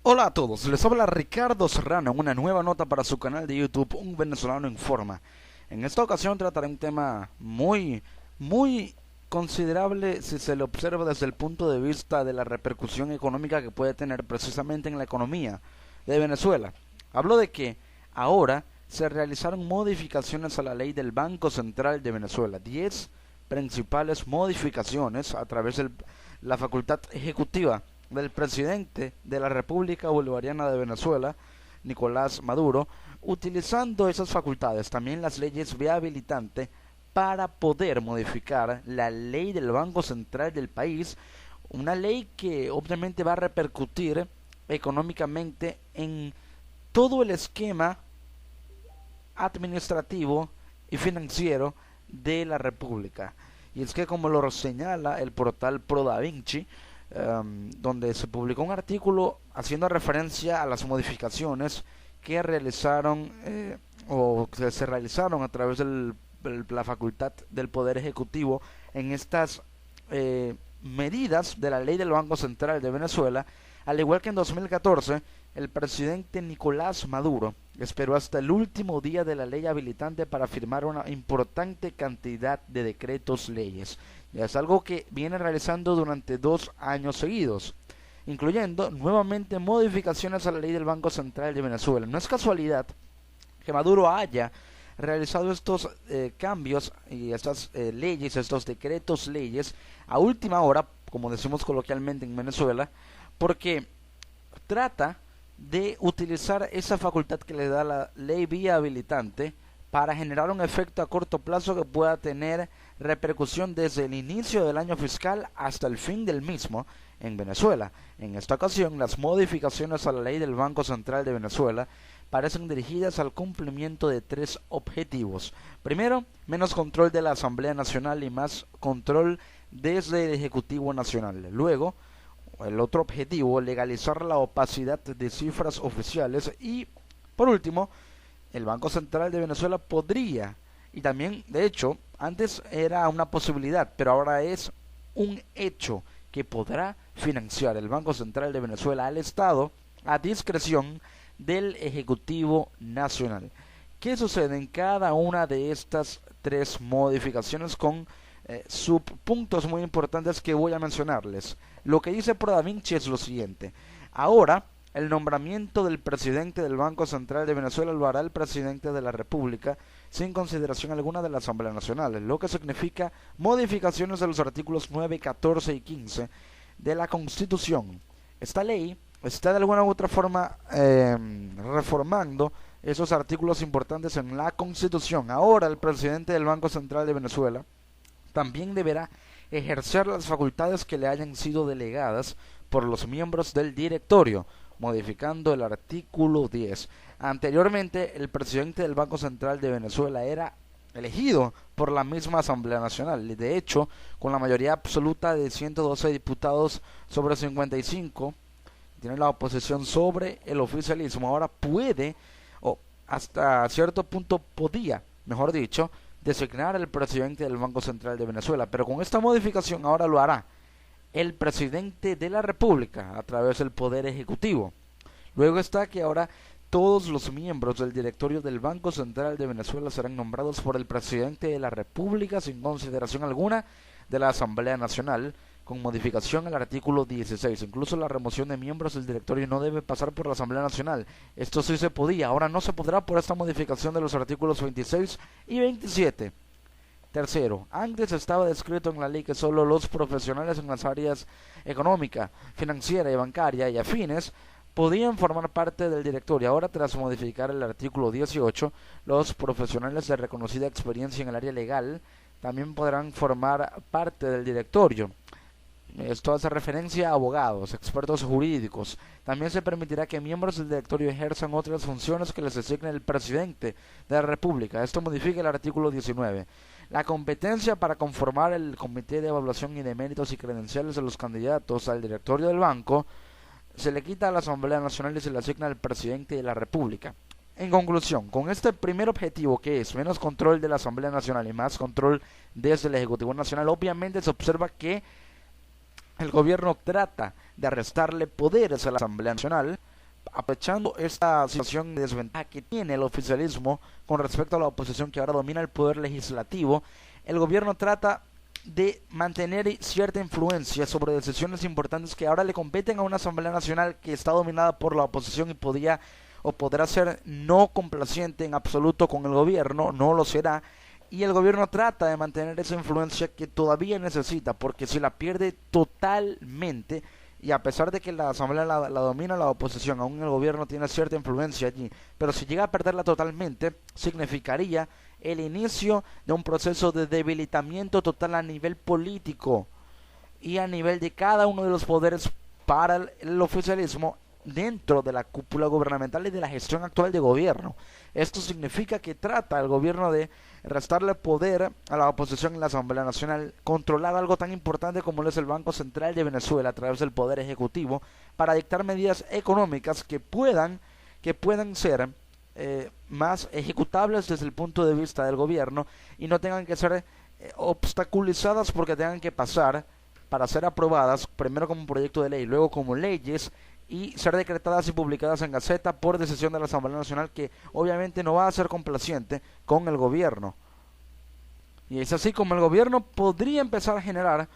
Hola a todos, les habla Ricardo Serrano en una nueva nota para su canal de YouTube Un Venezolano Informa. En esta ocasión trataré un tema muy considerable si se lo observa desde el punto de vista de la repercusión económica que puede tener precisamente en la economía de Venezuela. Hablo de que ahora se realizaron modificaciones a la ley del Banco Central de Venezuela, 10 principales modificaciones a través de la facultad ejecutiva del presidente de la República Bolivariana de Venezuela, Nicolás Maduro, utilizando esas facultades, también las leyes vía habilitante, para poder modificar la ley del Banco Central del país, una ley que obviamente va a repercutir económicamente en todo el esquema administrativo y financiero de la República. Y es que, como lo señala el portal ProDaVinci, donde se publicó un artículo haciendo referencia a las modificaciones que realizaron o que se realizaron a través de la facultad del Poder Ejecutivo en estas medidas de la ley del Banco Central de Venezuela. Al igual que en 2014, el presidente Nicolás Maduro esperó hasta el último día de la ley habilitante para firmar una importante cantidad de decretos leyes. Y es algo que viene realizando durante 2 años seguidos, incluyendo nuevamente modificaciones a la ley del Banco Central de Venezuela. No es casualidad que Maduro haya realizado estos cambios y estas leyes, estos decretos leyes a última hora, como decimos coloquialmente en Venezuela, porque trata de utilizar esa facultad que le da la ley vía habilitante para generar un efecto a corto plazo que pueda tener repercusión desde el inicio del año fiscal hasta el fin del mismo en Venezuela. En esta ocasión, las modificaciones a la ley del Banco Central de Venezuela parecen dirigidas al cumplimiento de 3 objetivos. Primero, menos control de la Asamblea Nacional y más control desde el Ejecutivo Nacional. Luego, el otro objetivo, legalizar la opacidad de cifras oficiales. Y, por último, el Banco Central de Venezuela podría, y también, de hecho, antes era una posibilidad, pero ahora es un hecho, que podrá financiar el Banco Central de Venezuela al Estado a discreción del Ejecutivo Nacional. ¿Qué sucede en cada una de estas 3 modificaciones con subpuntos muy importantes que voy a mencionarles? Lo que dice ProDaVinci es lo siguiente: ahora el nombramiento del presidente del Banco Central de Venezuela lo hará el presidente de la República sin consideración alguna de la Asamblea Nacional, lo que significa modificaciones de los artículos 9, 14 y 15 de la Constitución. Esta ley está de alguna u otra forma reformando esos artículos importantes en la Constitución. Ahora el presidente del Banco Central de Venezuela también deberá ejercer las facultades que le hayan sido delegadas por los miembros del directorio, modificando el artículo 10. Anteriormente, el presidente del Banco Central de Venezuela era elegido por la misma Asamblea Nacional. De hecho, con la mayoría absoluta de 112 diputados sobre 55, tiene la oposición sobre el oficialismo. Ahora puede, o hasta cierto punto podía, mejor dicho, designar al presidente del Banco Central de Venezuela. Pero con esta modificación ahora lo hará el presidente de la República a través del Poder Ejecutivo. Luego está que ahora todos los miembros del directorio del Banco Central de Venezuela serán nombrados por el presidente de la República sin consideración alguna de la Asamblea Nacional, con modificación al artículo 16. Incluso la remoción de miembros del directorio no debe pasar por la Asamblea Nacional. Esto sí se podía, ahora no se podrá por esta modificación de los artículos 26 y 27. Tercero, antes estaba descrito en la ley que solo los profesionales en las áreas económica, financiera y bancaria y afines podían formar parte del directorio. Ahora, tras modificar el artículo 18, los profesionales de reconocida experiencia en el área legal también podrán formar parte del directorio. Esto hace referencia a abogados, expertos jurídicos. También se permitirá que miembros del directorio ejerzan otras funciones que les designe el presidente de la República. Esto modifica el artículo 19. La competencia para conformar el Comité de Evaluación y de Méritos y Credenciales de los candidatos al directorio del banco se le quita a la Asamblea Nacional y se le asigna al presidente de la República. En conclusión, con este primer objetivo, que es menos control de la Asamblea Nacional y más control desde el Ejecutivo Nacional, obviamente se observa que el gobierno trata de restarle poderes a la Asamblea Nacional aprovechando esta situación de desventaja que tiene el oficialismo con respecto a la oposición que ahora domina el poder legislativo, el gobierno trata de mantener cierta influencia sobre decisiones importantes que ahora le competen a una Asamblea Nacional que está dominada por la oposición y podrá ser no complaciente en absoluto con el gobierno, no lo será, y el gobierno trata de mantener esa influencia que todavía necesita, porque si la pierde totalmente, y a pesar de que la asamblea la domina la oposición, aún el gobierno tiene cierta influencia allí, pero si llega a perderla totalmente, significaría el inicio de un proceso de debilitamiento total a nivel político y a nivel de cada uno de los poderes para el oficialismo dentro de la cúpula gubernamental y de la gestión actual de gobierno. Esto significa que trata el gobierno de restarle poder a la oposición en la Asamblea Nacional, controlar algo tan importante como lo es el Banco Central de Venezuela a través del Poder Ejecutivo, para dictar medidas económicas que puedan ser más ejecutables desde el punto de vista del gobierno y no tengan que ser obstaculizadas porque tengan que pasar para ser aprobadas primero como proyecto de ley, luego como leyes y ser decretadas y publicadas en Gaceta por decisión de la Asamblea Nacional, que obviamente no va a ser complaciente con el gobierno. Y es así como el gobierno podría empezar a generar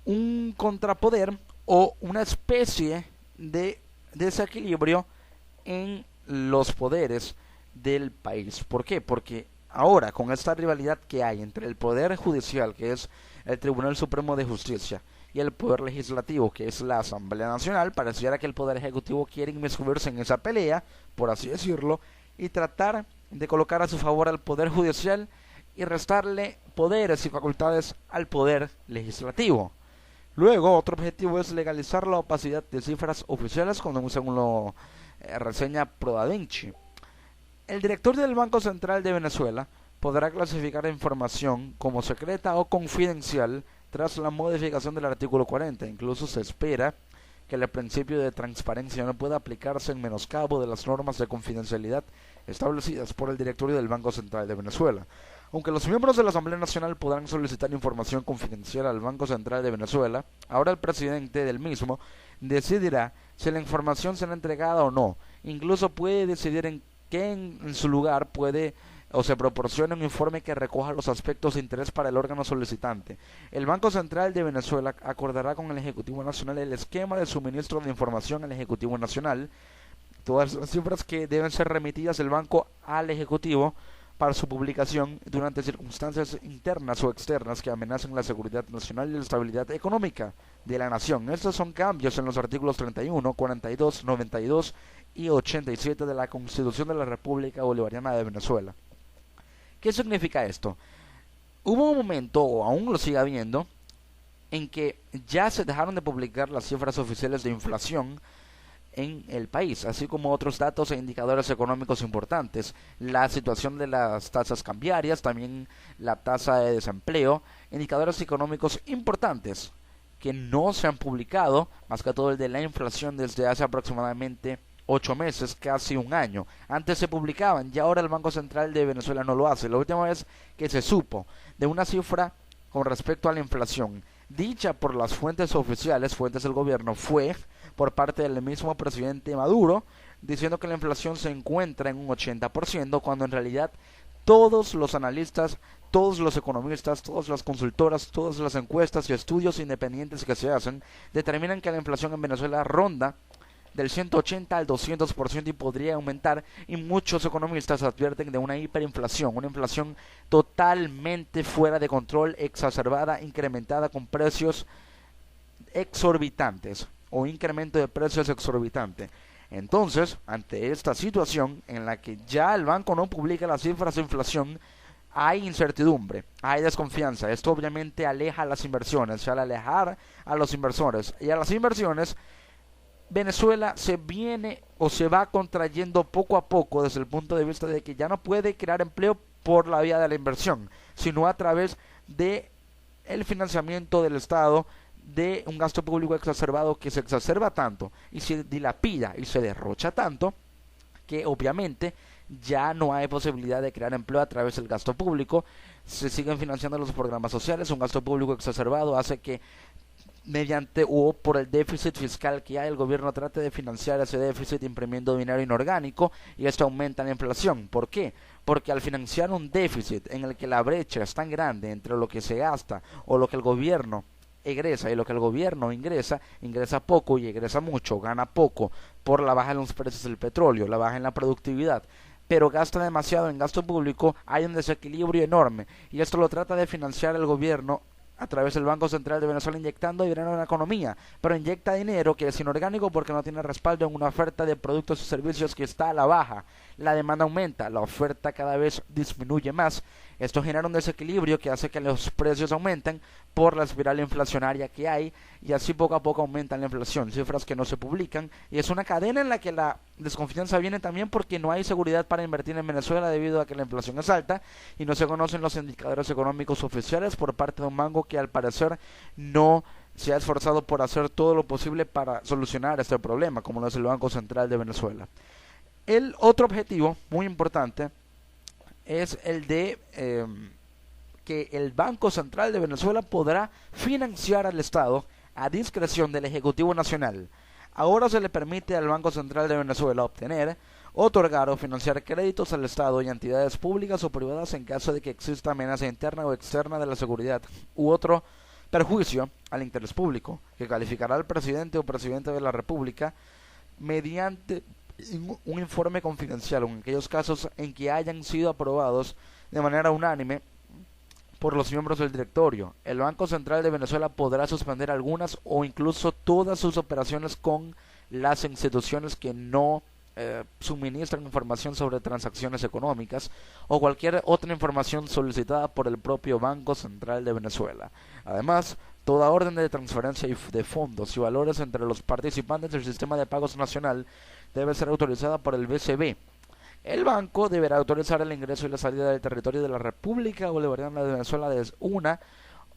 un contrapoder o una especie de desequilibrio en los poderes del país. ¿Por qué? Porque ahora, con esta rivalidad que hay entre el Poder Judicial, que es el Tribunal Supremo de Justicia, y el Poder Legislativo, que es la Asamblea Nacional, pareciera que el Poder Ejecutivo quiere inmiscuirse en esa pelea, por así decirlo, y tratar de colocar a su favor al Poder Judicial y restarle poderes y facultades al Poder Legislativo. Luego, otro objetivo es legalizar la opacidad de cifras oficiales, según lo reseña ProDaVinci. El director del Banco Central de Venezuela podrá clasificar información como secreta o confidencial tras la modificación del artículo 40. Incluso se espera que el principio de transparencia no pueda aplicarse en menoscabo de las normas de confidencialidad establecidas por el directorio del Banco Central de Venezuela. Aunque los miembros de la Asamblea Nacional podrán solicitar información confidencial al Banco Central de Venezuela, ahora el presidente del mismo decidirá si la información será entregada o no. Incluso puede decidir en su lugar puede o se proporciona un informe que recoja los aspectos de interés para el órgano solicitante. El Banco Central de Venezuela acordará con el Ejecutivo Nacional el esquema de suministro de información al Ejecutivo Nacional, todas las cifras que deben ser remitidas del banco al Ejecutivo para su publicación durante circunstancias internas o externas que amenacen la seguridad nacional y la estabilidad económica de la nación. Estos son cambios en los artículos 31, 42, 92 y 87 de la Constitución de la República Bolivariana de Venezuela. ¿Qué significa esto? Hubo un momento, o aún lo sigue habiendo, en que ya se dejaron de publicar las cifras oficiales de inflación en el país, así como otros datos e indicadores económicos importantes, la situación de las tasas cambiarias, también la tasa de desempleo, indicadores económicos importantes que no se han publicado, más que todo el de la inflación desde hace aproximadamente 8 meses, casi un año. Antes se publicaban y ahora el Banco Central de Venezuela no lo hace. La última vez que se supo de una cifra con respecto a la inflación dicha por las fuentes oficiales, fuentes del gobierno, fue por parte del mismo presidente Maduro, diciendo que la inflación se encuentra en un 80%, cuando en realidad todos los analistas, todos los economistas, todas las consultoras, todas las encuestas y estudios independientes que se hacen determinan que la inflación en Venezuela ronda del 180 al 200% y podría aumentar, y muchos economistas advierten de una hiperinflación, una inflación totalmente fuera de control, exacerbada, incrementada con precios exorbitantes o incremento de precios exorbitante. Entonces, ante esta situación en la que ya el banco no publica las cifras de inflación, hay incertidumbre, hay desconfianza. Esto obviamente aleja las inversiones. Al alejar a los inversores y a las inversiones, Venezuela se viene o se va contrayendo poco a poco desde el punto de vista de que ya no puede crear empleo por la vía de la inversión, sino a través de el financiamiento del Estado, de un gasto público exacerbado que se exacerba tanto y se dilapida y se derrocha tanto que obviamente ya no hay posibilidad de crear empleo a través del gasto público. Se siguen financiando los programas sociales. Un gasto público exacerbado hace que mediante o por el déficit fiscal que hay, el gobierno trata de financiar ese déficit imprimiendo dinero inorgánico y esto aumenta la inflación. ¿Por qué? Porque al financiar un déficit en el que la brecha es tan grande entre lo que se gasta o lo que el gobierno egresa y lo que el gobierno ingresa, ingresa poco y egresa mucho, gana poco por la baja en los precios del petróleo, la baja en la productividad, pero gasta demasiado en gasto público, hay un desequilibrio enorme y esto lo trata de financiar el gobierno a través del Banco Central de Venezuela inyectando dinero en la economía, pero inyecta dinero que es inorgánico porque no tiene respaldo en una oferta de productos y servicios que está a la baja. La demanda aumenta, la oferta cada vez disminuye más. Esto genera un desequilibrio que hace que los precios aumenten por la espiral inflacionaria que hay y así poco a poco aumenta la inflación, cifras que no se publican y es una cadena en la que la desconfianza viene también porque no hay seguridad para invertir en Venezuela debido a que la inflación es alta y no se conocen los indicadores económicos oficiales por parte de un banco que al parecer no se ha esforzado por hacer todo lo posible para solucionar este problema, como lo es el Banco Central de Venezuela. El otro objetivo muy importante es el de que el Banco Central de Venezuela podrá financiar al Estado a discreción del Ejecutivo Nacional. Ahora se le permite al Banco Central de Venezuela obtener, otorgar o financiar créditos al Estado y entidades públicas o privadas en caso de que exista amenaza interna o externa de la seguridad u otro perjuicio al interés público, que calificará al presidente o presidente de la República mediante un informe confidencial en aquellos casos en que hayan sido aprobados de manera unánime por los miembros del directorio. El Banco Central de Venezuela podrá suspender algunas o incluso todas sus operaciones con las instituciones que no suministran información sobre transacciones económicas o cualquier otra información solicitada por el propio Banco Central de Venezuela. Además, toda orden de transferencia de fondos y valores entre los participantes del sistema de pagos nacional debe ser autorizada por el BCB. El banco deberá autorizar el ingreso y la salida del territorio de la República Bolivariana de Venezuela de una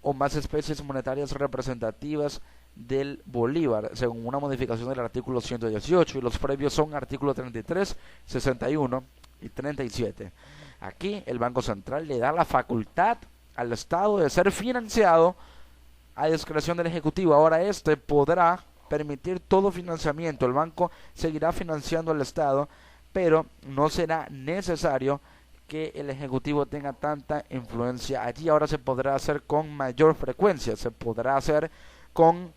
o más especies monetarias representativas del bolívar, según una modificación del artículo 118, y los previos son artículo 33, 61 y 37. Aquí el Banco Central le da la facultad al Estado de ser financiado a discreción del Ejecutivo. Ahora este podrá permitir todo financiamiento. El banco seguirá financiando al Estado, pero no será necesario que el Ejecutivo tenga tanta influencia allí. Ahora se podrá hacer con mayor frecuencia, se podrá hacer con,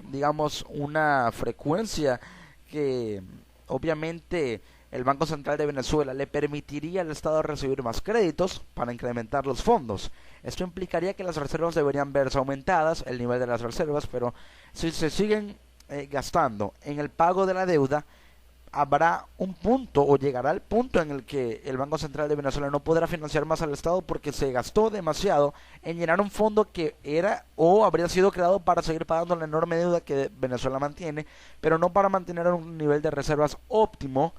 digamos, una frecuencia que obviamente el Banco Central de Venezuela le permitiría al Estado recibir más créditos para incrementar los fondos. Esto implicaría que las reservas deberían verse aumentadas, el nivel de las reservas, pero si se siguen gastando en el pago de la deuda, habrá un punto o llegará el punto en el que el Banco Central de Venezuela no podrá financiar más al Estado porque se gastó demasiado en llenar un fondo que era o habría sido creado para seguir pagando la enorme deuda que Venezuela mantiene, pero no para mantener un nivel de reservas óptimo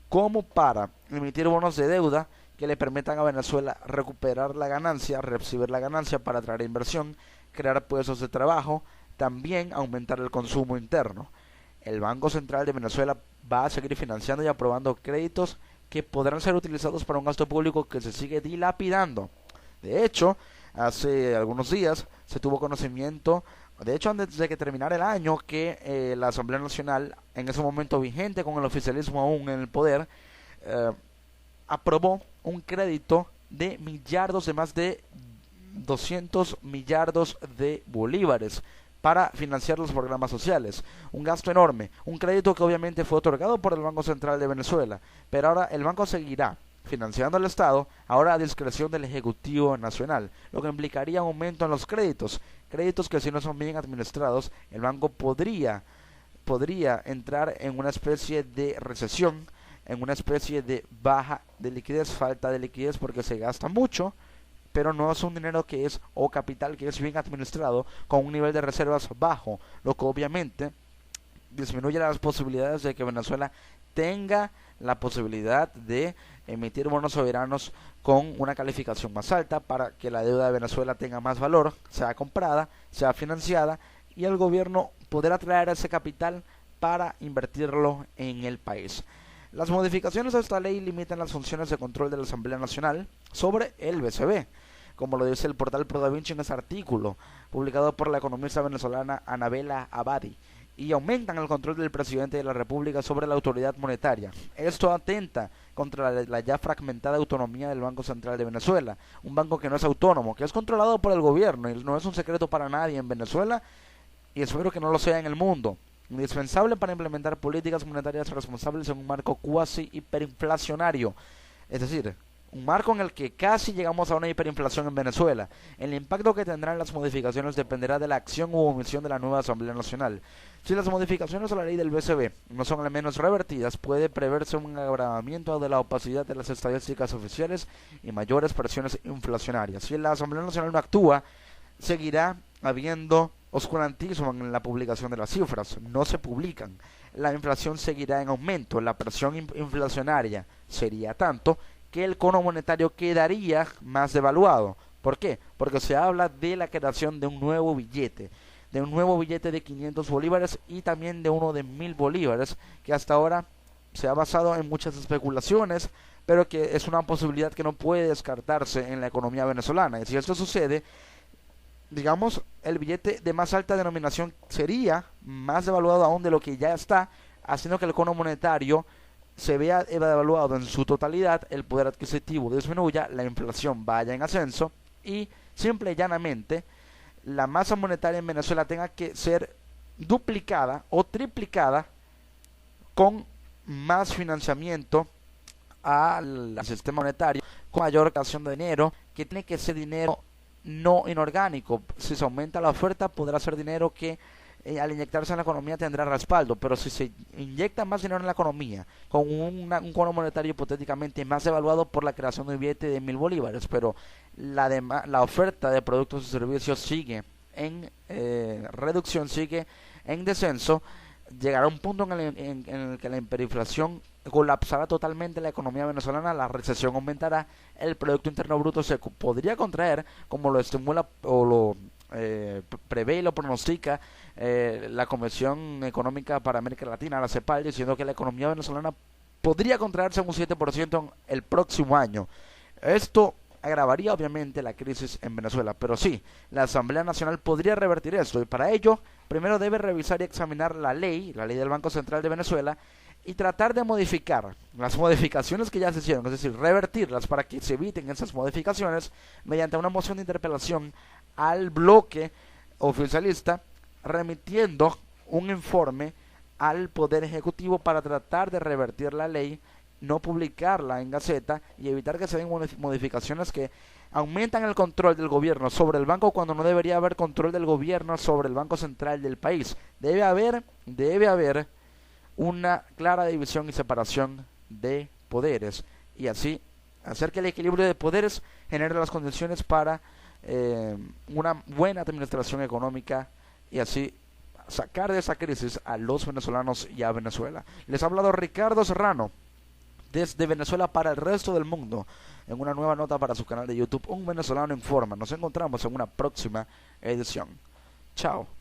como para emitir bonos de deuda que le permitan a Venezuela recuperar la ganancia, recibir la ganancia para atraer inversión, crear puestos de trabajo, también aumentar el consumo interno. El Banco Central de Venezuela va a seguir financiando y aprobando créditos que podrán ser utilizados para un gasto público que se sigue dilapidando. De hecho, hace algunos días se tuvo conocimiento, de hecho antes de que terminara el año, que la Asamblea Nacional, en ese momento vigente con el oficialismo aún en el poder, aprobó un crédito de millardos, de más de 200 millardos de bolívares para financiar los programas sociales. Un gasto enorme, un crédito que obviamente fue otorgado por el Banco Central de Venezuela, pero ahora el banco seguirá financiando al Estado, ahora a discreción del Ejecutivo Nacional, lo que implicaría un aumento en los créditos que si no son bien administrados, el banco podría entrar en una especie de recesión, en una especie de baja de liquidez, falta de liquidez porque se gasta mucho, pero no es un dinero que es, o capital que es bien administrado, con un nivel de reservas bajo, lo que obviamente disminuye las posibilidades de que Venezuela tenga la posibilidad de emitir bonos soberanos con una calificación más alta para que la deuda de Venezuela tenga más valor, sea comprada, sea financiada y el gobierno podrá traer ese capital para invertirlo en el país. Las modificaciones a esta ley limitan las funciones de control de la Asamblea Nacional sobre el BCB. como lo dice el portal Pro Da Vinci en ese artículo, publicado por la economista venezolana Anabela Abadi, y aumentan el control del presidente de la República sobre la autoridad monetaria. Esto atenta contra la ya fragmentada autonomía del Banco Central de Venezuela, un banco que no es autónomo, que es controlado por el gobierno, y no es un secreto para nadie en Venezuela, y espero que no lo sea en el mundo. Indispensable para implementar políticas monetarias responsables en un marco cuasi hiperinflacionario, es decir, un marco en el que casi llegamos a una hiperinflación en Venezuela. El impacto que tendrán las modificaciones dependerá de la acción u omisión de la nueva Asamblea Nacional. Si las modificaciones a la ley del BCB no son al menos revertidas, puede preverse un agravamiento de la opacidad de las estadísticas oficiales y mayores presiones inflacionarias. Si la Asamblea Nacional no actúa, seguirá habiendo oscurantismo en la publicación de las cifras. No se publican. La inflación seguirá en aumento. La presión inflacionaria sería tanto que el cono monetario quedaría más devaluado. ¿Por qué? Porque se habla de la creación de un nuevo billete de 500 bolívares y también de uno de 1000 bolívares, que hasta ahora se ha basado en muchas especulaciones, pero que es una posibilidad que no puede descartarse en la economía venezolana. Y si esto sucede, digamos, el billete de más alta denominación sería más devaluado aún de lo que ya está, haciendo que el cono monetario se vea devaluado en su totalidad, el poder adquisitivo disminuya, la inflación vaya en ascenso y simple y llanamente la masa monetaria en Venezuela tenga que ser duplicada o triplicada con más financiamiento al sistema monetario, con mayor creación de dinero, que tiene que ser dinero no inorgánico. Si se aumenta la oferta, podrá ser dinero que al inyectarse en la economía tendrá respaldo, pero si se inyecta más dinero en la economía con un cono monetario hipotéticamente más evaluado por la creación de un billete de 1000 bolívares, pero la oferta de productos y servicios sigue en reducción, sigue en descenso, llegará un punto en el que la hiperinflación colapsará totalmente la economía venezolana, la recesión aumentará, el Producto Interno Bruto se podría contraer, como lo estimula o lo prevé y lo pronostica la Comisión Económica para América Latina, la CEPAL, diciendo que la economía venezolana podría contraerse un 7% el próximo año. Esto agravaría obviamente la crisis en Venezuela, pero sí, la Asamblea Nacional podría revertir esto, y para ello primero debe revisar y examinar la ley del Banco Central de Venezuela, y tratar de modificar las modificaciones que ya se hicieron, es decir, revertirlas para que se eviten esas modificaciones mediante una moción de interpelación al bloque oficialista, remitiendo un informe al Poder Ejecutivo para tratar de revertir la ley, no publicarla en Gaceta y evitar que se den modificaciones que aumentan el control del gobierno sobre el banco cuando no debería haber control del gobierno sobre el Banco Central del país. Debe haber una clara división y separación de poderes, y así hacer que el equilibrio de poderes genere las condiciones para una buena administración económica, y así sacar de esa crisis a los venezolanos y a Venezuela. Les ha hablado Ricardo Serrano desde Venezuela para el resto del mundo, en una nueva nota para su canal de YouTube Un Venezolano Informa. Nos encontramos en una próxima edición. Chao.